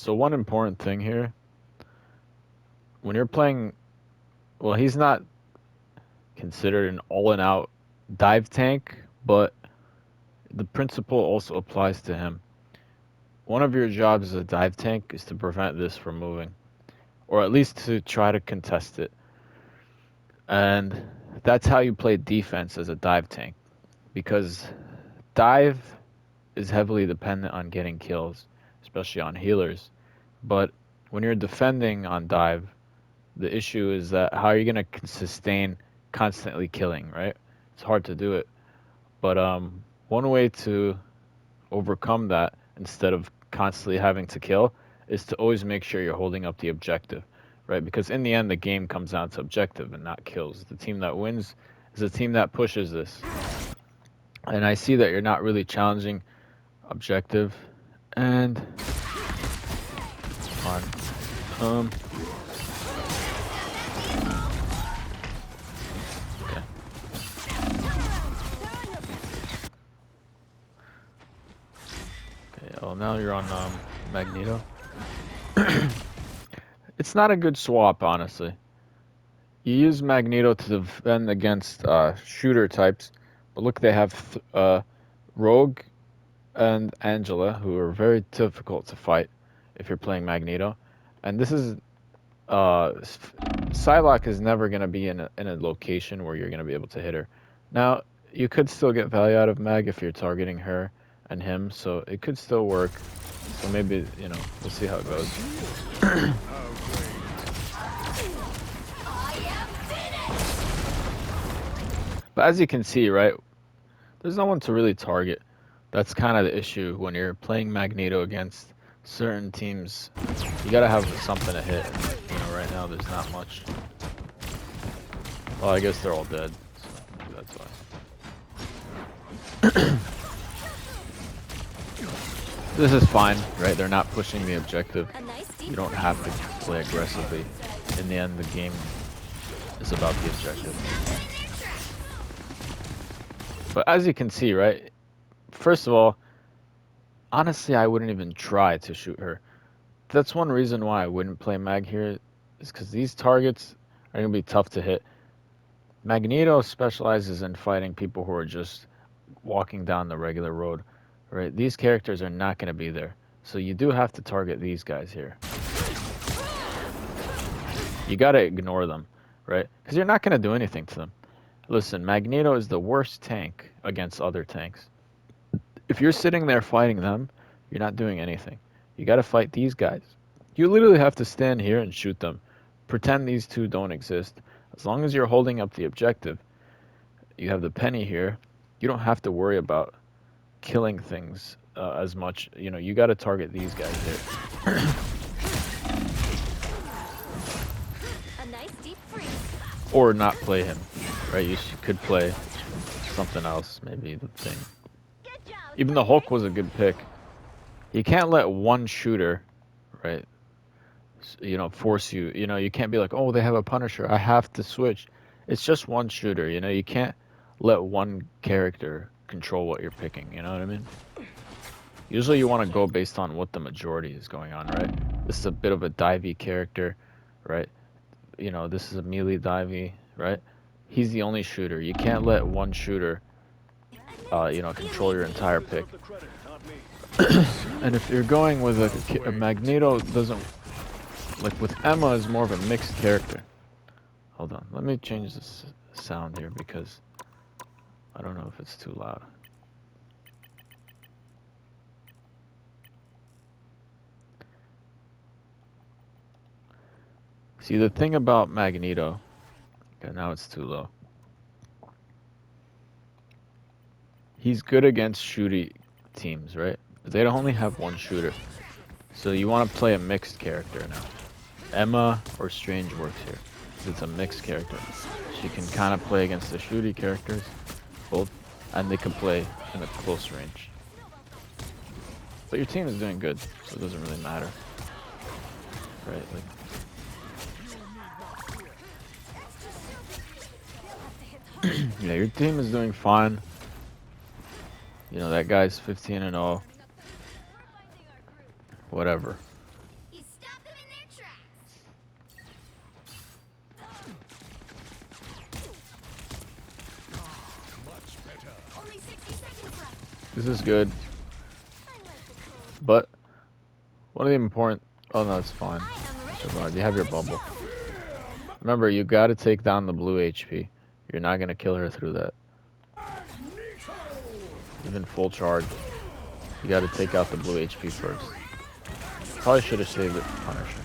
So one important thing here, when you're playing, well, he's not considered an all-and-out dive tank, but the principle also applies to him. One of your jobs as a dive tank is to prevent this from moving, or at least to try to contest it. And that's how you play defense as a dive tank, because dive is heavily dependent on getting kills, especially on healers. But when you're defending on dive, the issue is that how are you going to sustain constantly killing, right? It's hard to do it. But one way to overcome that instead of constantly having to kill is to always make sure you're holding up the objective, right? Because in the end, the game comes down to objective and not kills. The team that wins is the team that pushes this. And I see that you're not really challenging objective. And on okay. Okay, well now you're on Magneto. It's not a good swap, honestly. You use Magneto to defend against shooter types, but look, they have Rogue and Angela, who are very difficult to fight if you're playing Magneto. And this is Psylocke is never going to be in a location where you're going to be able to hit her. Now, you could still get value out of Mag if you're targeting her and him, so it could still work. So maybe, you know, we'll see how it goes. But as you can see, right, there's no one to really target. That's kind of the issue when you're playing Magneto against certain teams. You gotta have something to hit. You know, right now there's not much. Well, I guess they're all dead, so that's why. This is fine, right? They're not pushing the objective. You don't have to play aggressively. In the end, the game is about the objective. But as you can see, right? First of all, honestly, I wouldn't even try to shoot her. That's one reason why I wouldn't play Mag here, is because these targets are going to be tough to hit. Magneto specializes in fighting people who are just walking down the regular road, right? These characters are not going to be there. So you do have to target these guys here. You got to ignore them, right? Because you're not going to do anything to them. Listen, Magneto is the worst tank against other tanks. If you're sitting there fighting them, you're not doing anything. You got to fight these guys. You literally have to stand here and shoot them. Pretend these two don't exist. As long as you're holding up the objective, you have the penny here. You don't have to worry about killing things as much. You know, you got to target these guys here. Or not play him, right? You could play something else, maybe the thing. Even the Hulk was a good pick. You can't let one shooter, right, you know, force you. You know, you can't be like, oh, they have a Punisher, I have to switch. It's just one shooter, you know. You can't let one character control what you're picking, you know what I mean? Usually you want to go based on what the majority is going on, right? This is a bit of a divey character, right? You know, this is a melee divey, right? He's the only shooter. You can't let one shooter, you know, control your entire pick. And if you're going with a Magneto, doesn't, like with Emma, is more of a mixed character. Hold on, let me change this sound here because I don't know if it's too loud. See, the thing about Magneto, okay, now it's too low. He's good against shooty teams, right? But they only have one shooter. So you want to play a mixed character now. Emma or Strange works here. It's a mixed character. She can kind of play against the shooty characters, both, and they can play in a close range. But your team is doing good, so it doesn't really matter. Right? Like, yeah, your team is doing fine. You know, that guy's 15-0. Whatever. This is good. But one of the important... Oh, no, it's fine. Survive. You have your bubble. Remember, you got to take down the blue HP. You're not going to kill her through that. Even full charge. You got to take out the blue HP first. Probably should have saved it for Punisher.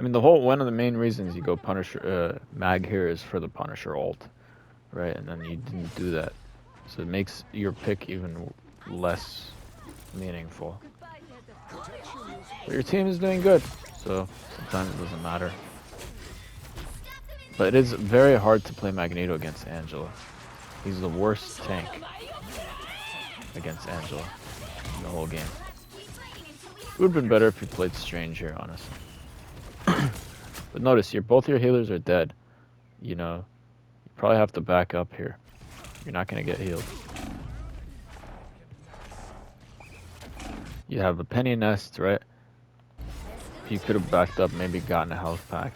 I mean, one of the main reasons you go Punisher, Mag here is for the Punisher ult, right? And then you didn't do that. So it makes your pick even less meaningful. But your team is doing good, so sometimes it doesn't matter. But it is very hard to play Magneto against Angela. He's the worst tank against Angela in the whole game. It would have been better if you played Strange here, honestly. But notice, both your healers are dead. You know, you probably have to back up here. You're not going to get healed. You have a Penny Nest, right? You could have backed up, maybe gotten a health pack.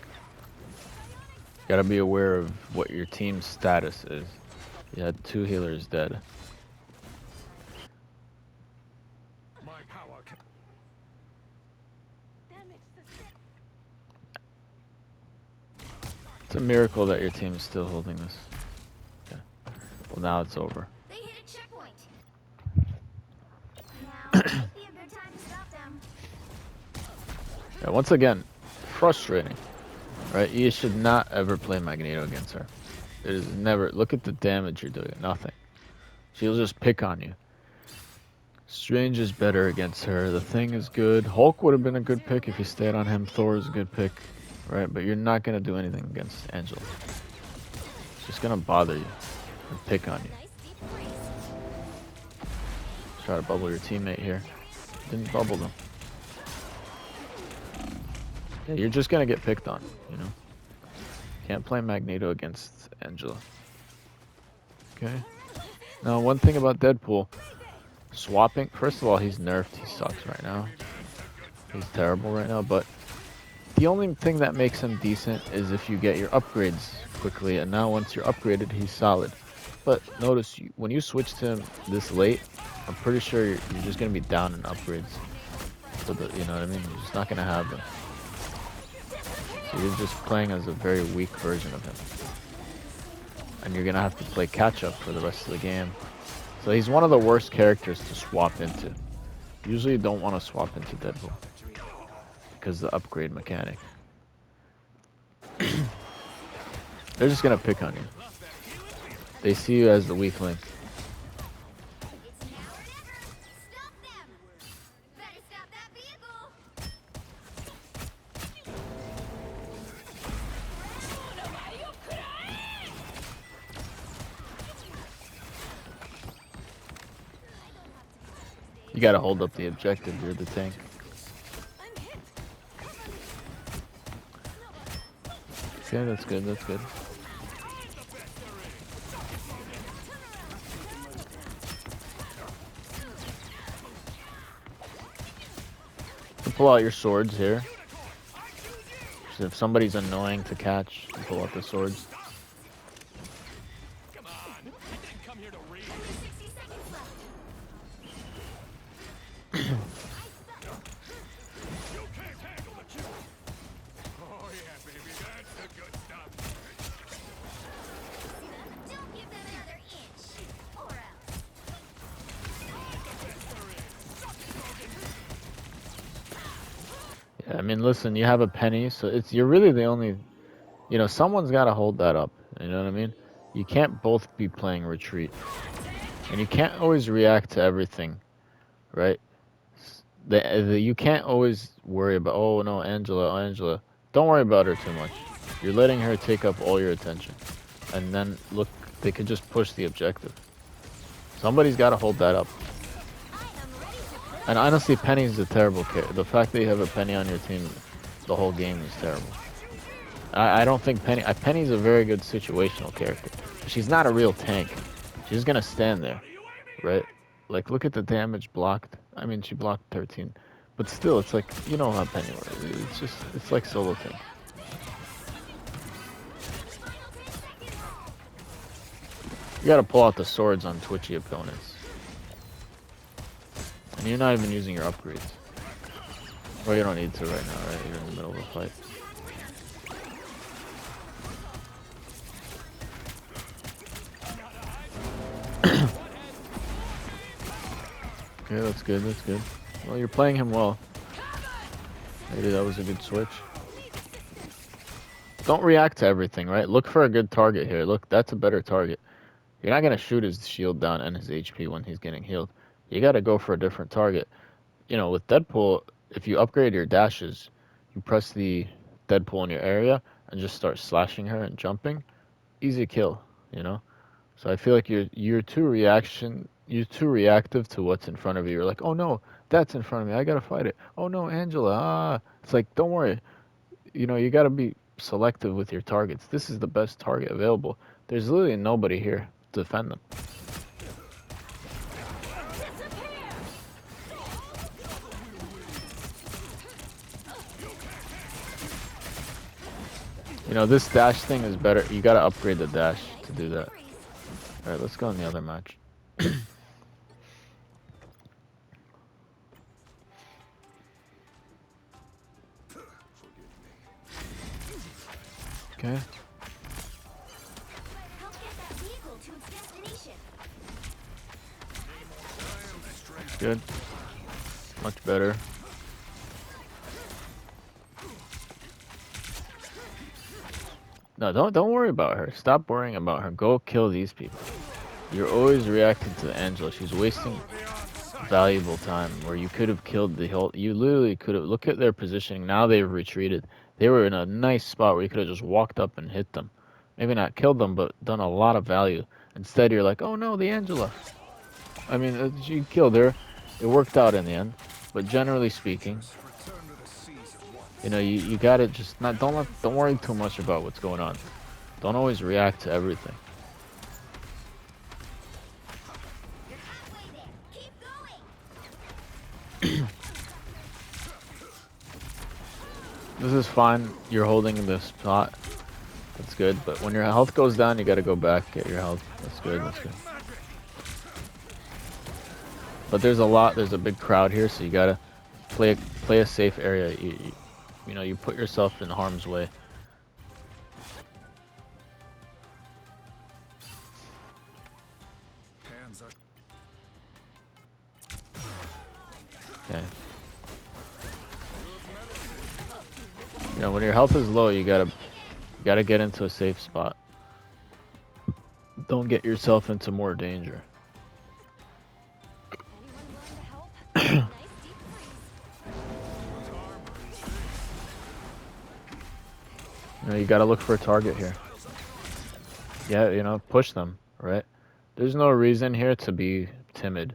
You gotta be aware of what your team's status is. You had 2 healers dead. It's a miracle that your team is still holding this. Okay. Well, now it's over. They hit a checkpoint. Now might be a good time to stop them. Yeah, once again, frustrating. Right? You should not ever play Magneto against her. It is never. Look at the damage you're doing. Nothing. She'll just pick on you. Strange is better against her. The Thing is good. Hulk would have been a good pick if you stayed on him. Thor is a good pick. Right? But you're not going to do anything against Angela. She's just going to bother you and pick on you. Try to bubble your teammate here. Didn't bubble them. Yeah, you're just going to get picked on, you know? Can't play Magneto against Angela. Okay? Now, one thing about Deadpool, swapping, first of all, he's nerfed. He sucks right now. He's terrible right now, but the only thing that makes him decent is if you get your upgrades quickly, and now once you're upgraded, he's solid. But notice, when you switch to him this late, I'm pretty sure you're just going to be down in upgrades. So that, you know what I mean? You're just not going to have them. So you're just playing as a very weak version of him. And you're going to have to play catch-up for the rest of the game. So he's one of the worst characters to swap into. Usually you don't want to swap into Deadpool. Because of the upgrade mechanic. They're just going to pick on you. They see you as the weak link. You gotta hold up the objective, you're the tank. Okay, that's good, that's good. You pull out your swords here. So if somebody's annoying to catch, you pull out the swords. I mean, listen, you have a penny, so you're really the only, you know, someone's got to hold that up, you know what I mean? You can't both be playing retreat, and you can't always react to everything, right? You can't always worry about, oh no, Angela, don't worry about her too much. You're letting her take up all your attention, and then look, they could just push the objective. Somebody's got to hold that up. And honestly, Penny's a terrible character. The fact that you have a Penny on your team the whole game is terrible. I don't think Penny's a very good situational character. She's not a real tank. She's gonna stand there, right? Like, look at the damage blocked. I mean, she blocked 13. But still, it's like, you know how Penny works. It's like solo tank. You gotta pull out the swords on twitchy opponents. And you're not even using your upgrades. Well, you don't need to right now, right? You're in the middle of a fight. Okay, that's good, that's good. Well, you're playing him well. Maybe that was a good switch. Don't react to everything, right? Look for a good target here. Look, that's a better target. You're not going to shoot his shield down and his HP when he's getting healed. You got to go for a different target. You know, with Deadpool, if you upgrade your dashes, you press the Deadpool in your area and just start slashing her and jumping. Easy kill, you know? So I feel like you're too reactive to what's in front of you. You're like, "Oh no, that's in front of me. I got to fight it. Oh no, Angela. Ah." It's like, "Don't worry. You know, you got to be selective with your targets. This is the best target available. There's literally nobody here to defend them." You know, this dash thing is better. You got to upgrade the dash to do that. All right, let's go in the other match. Okay. Help get that vehicle to its destination. That's good. Much better. No, don't worry about her. Stop worrying about her. Go kill these people. You're always reacting to Angela. She's wasting valuable time where you could have killed the whole. You literally could have. Look at their positioning. Now they've retreated. They were in a nice spot where you could have just walked up and hit them. Maybe not killed them, but done a lot of value. Instead, you're like, oh no, the Angela. I mean, you killed her. It worked out in the end. But generally speaking, you know, you gotta just not don't worry too much about what's going on. Don't always react to everything. You're halfway there. Keep going. This is fine. You're holding the spot. That's good. But when your health goes down, you gotta go back, get your health. That's good. That's good. But there's a big crowd here, so you gotta play a safe area. You know, you put yourself in harm's way. Okay. You know, when your health is low, you gotta get into a safe spot. Don't get yourself into more danger. Anyone willing to help? Nice deep freeze. You know, you gotta look for a target here. Yeah, you know, push them, right? There's no reason here to be timid.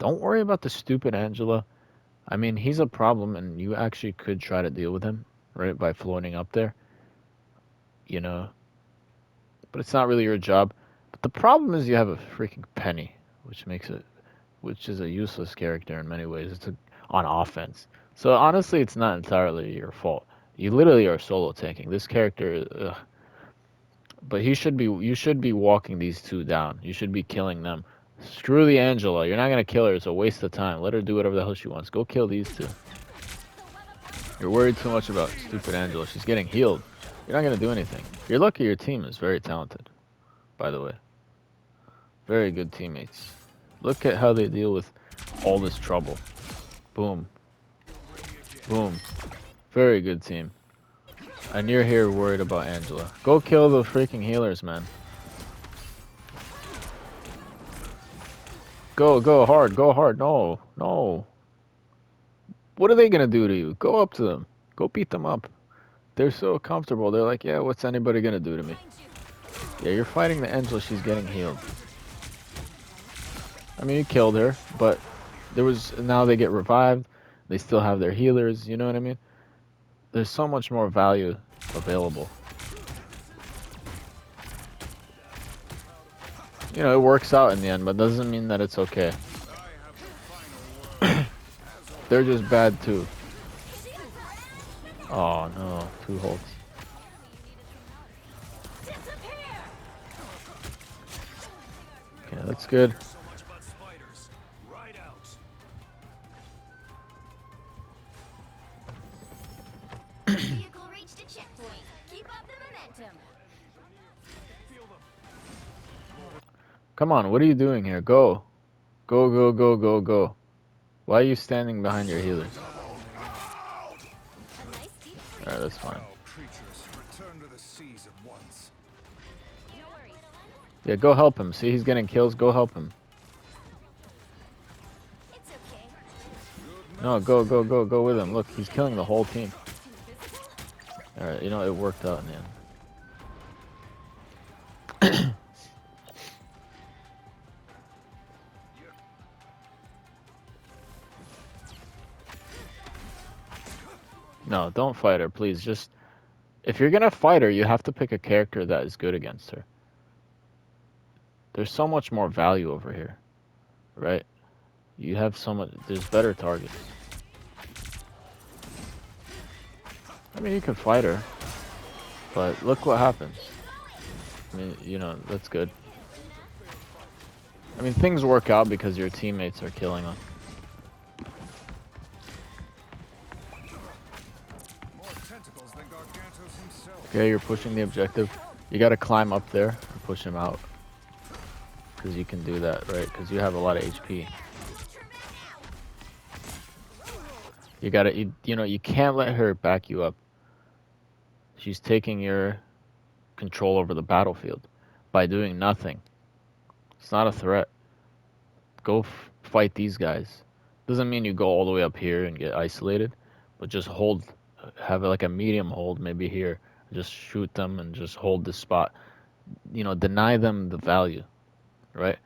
Don't worry about the stupid Angela. I mean, he's a problem, and you actually could try to deal with him, right, by floating up there, you know. But it's not really your job. But the problem is you have a freaking Penny, which is a useless character in many ways. On offense. So honestly, it's not entirely your fault. You literally are solo tanking. This character, but you should be walking these two down. You should be killing them. Screw the Angela. You're not gonna kill her. It's a waste of time. Let her do whatever the hell she wants. Go kill these two. You're worried too much about stupid Angela. She's getting healed. You're not gonna do anything. You're lucky your team is very talented, by the way. Very good teammates. Look at how they deal with all this trouble. Boom. Boom. Very good team. And you're here worried about Angela. Go kill the freaking healers, man. Go hard, go hard. No, no. What are they gonna do to you? Go up to them. Go beat them up. They're so comfortable. They're like, yeah, what's anybody gonna do to me? Yeah, you're fighting the Angela. She's getting healed. I mean, you killed her, but now they get revived. They still have their healers. You know what I mean? There's so much more value available. You know, it works out in the end, but doesn't mean that it's okay. They're just bad too. Oh no, 2 holds. good. So much about spiders. Right out. Vehicle reached a checkpoint. Keep up the momentum. Come on, what are you doing here? Go. Go, go, go, go, go. Why are you standing behind your healers? A nice deep freeze. Alright, that's fine. Foul creatures, return to the seas at once. No worries. Yeah, go help him. See, he's getting kills. Go help him. It's okay. No, go, go, go, go with him. Look, he's killing the whole team. Invisible? Alright, you know, it worked out in the end. No, don't fight her, please. Just, if you're gonna fight her, you have to pick a character that is good against her. There's so much more value over here, right? You have so much, there's better targets. I mean, you can fight her, but look what happens. I mean, you know, that's good. I mean, things work out because your teammates are killing them. More tentacles than Gargantos himself. Okay, you're pushing the objective. You gotta climb up there and push him out. Because you can do that, right? Because you have a lot of HP. You gotta, you know, you can't let her back you up. She's taking your control over the battlefield by doing nothing. It's not a threat. Go fight these guys. Doesn't mean you go all the way up here and get isolated, but just hold, have like a medium hold, maybe here. Just shoot them and just hold this spot. You know, deny them the value, right?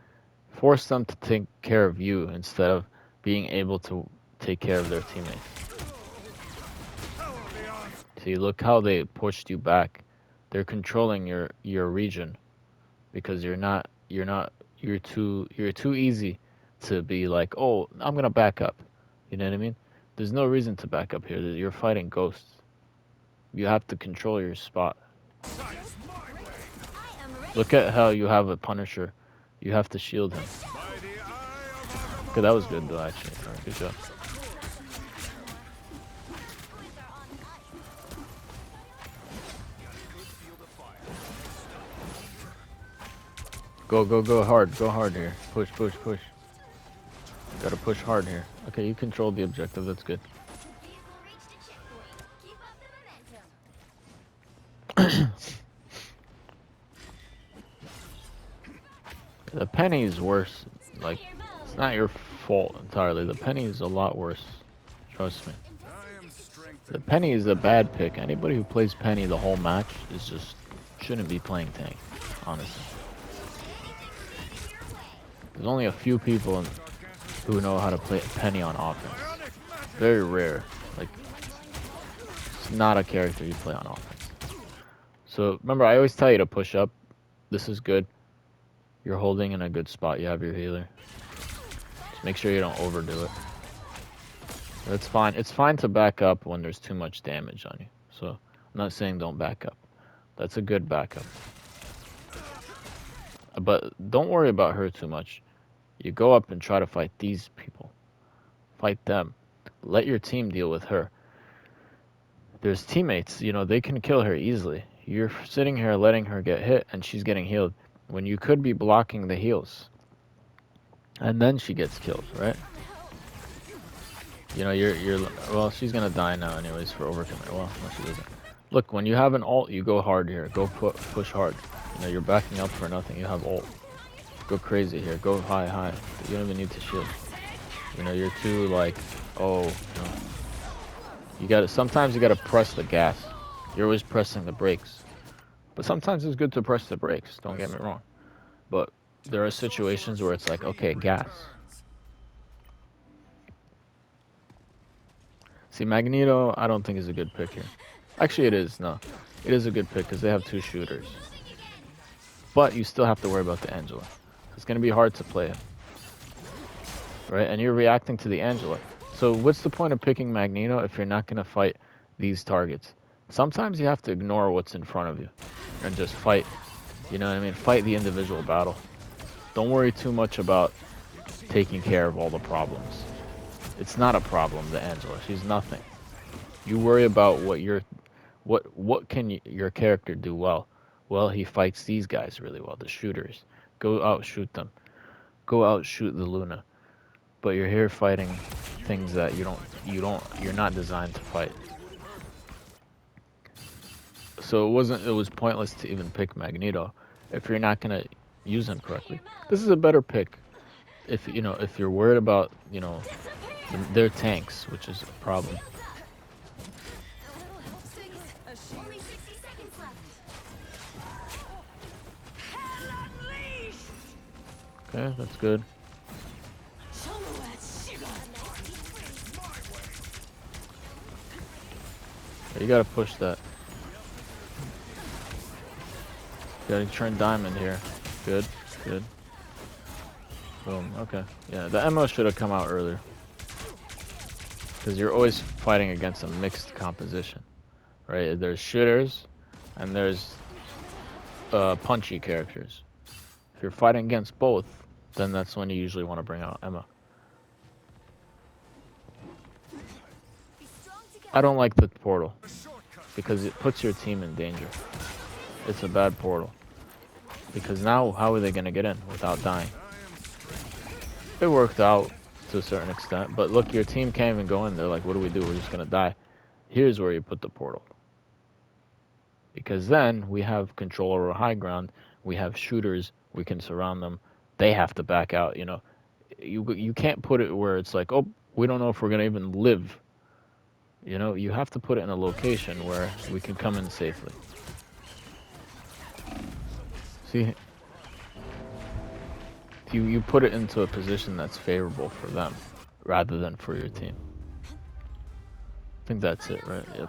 Force them to take care of you instead of being able to take care of their teammates. See, look how they pushed you back. They're controlling your region because you're too easy to be like, oh, I'm gonna back up. You know what I mean? There's no reason to back up here. You're fighting ghosts. You have to control your spot. I am ready. Look at how you have a Punisher. You have to shield him. Okay, that was good though, actually. All right, good job. Go, go, go hard. Go hard here. Push, push, push. Gotta push hard here. Okay, you controlled the objective. That's good. Vehicle reached a checkpoint. Keep up the momentum. The penny is worse. Like, it's not your fault entirely. The penny is a lot worse. Trust me. I am strength. The penny is a bad pick. Anybody who plays penny the whole match is just shouldn't be playing tank, honestly. There's only a few people who know how to play penny on offense. Very rare. Like, it's not a character you play on offense. So remember, I always tell you to push up. This is good. You're holding in a good spot. You have your healer. Just make sure you don't overdo it. That's fine. It's fine to back up when there's too much damage on you. So I'm not saying don't back up. That's a good backup. But don't worry about her too much. You go up and try to fight these people. Fight them. Let your team deal with her. There's teammates, you know, they can kill her easily. You're sitting here letting her get hit and she's getting healed when you could be blocking the heals. And then she gets killed, right? You know, you're well, she's gonna die now anyways for overcoming. Well, no, she doesn't. Look, when you have an ult, you go hard here. Go push hard. You know, you're backing up for nothing. You have ult. Go crazy here. Go high, high. You don't even need to shield. You know, you're too like, oh, you know. You gotta, sometimes you gotta press the gas. You're always pressing the brakes. But sometimes it's good to press the brakes, don't get me wrong. But there are situations where it's like, okay, gas. See, Magneto, I don't think is a good pick here. Actually, it is, no. It is a good pick because they have two shooters. But you still have to worry about the Angela. It's going to be hard to play him. Right? And you're reacting to the Angela. So what's the point of picking Magneto if you're not going to fight these targets? Sometimes you have to ignore what's in front of you and just fight. You know what I mean? Fight the individual battle. Don't worry too much about taking care of all the problems. It's not a problem to Angela. She's nothing. You worry about what can your character do well. Well, he fights these guys really well, the shooters. Go outshoot them. Go outshoot the Luna. But you're here fighting things that you're not designed to fight. So it was pointless to even pick Magneto if you're not gonna use him correctly. This is a better pick if you're worried about their tanks, which is a problem. Only 60 seconds left. Okay, that's good. You gotta push that. Gotta turn diamond here. Good, good. Boom, okay. Yeah, the ammo should have come out earlier. Because you're always fighting against a mixed composition. Right? There's shooters, and there's punchy characters. If you're fighting against both, then that's when you usually want to bring out Emma. Be strong together. I don't like the portal because it puts your team in danger. It's a bad portal. Because now, how are they going to get in without dying? It worked out to a certain extent, but look, your team can't even go in. They're like, what do we do? We're just going to die. Here's where you put the portal. Because then we have control over high ground. We have shooters. We can surround them. They have to back out, You can't put it where it's like, oh, we don't know if we're going to even live. You have to put it in a location where we can come in safely. See, you put it into a position that's favorable for them rather than for your team. I think that's it, right? Yep.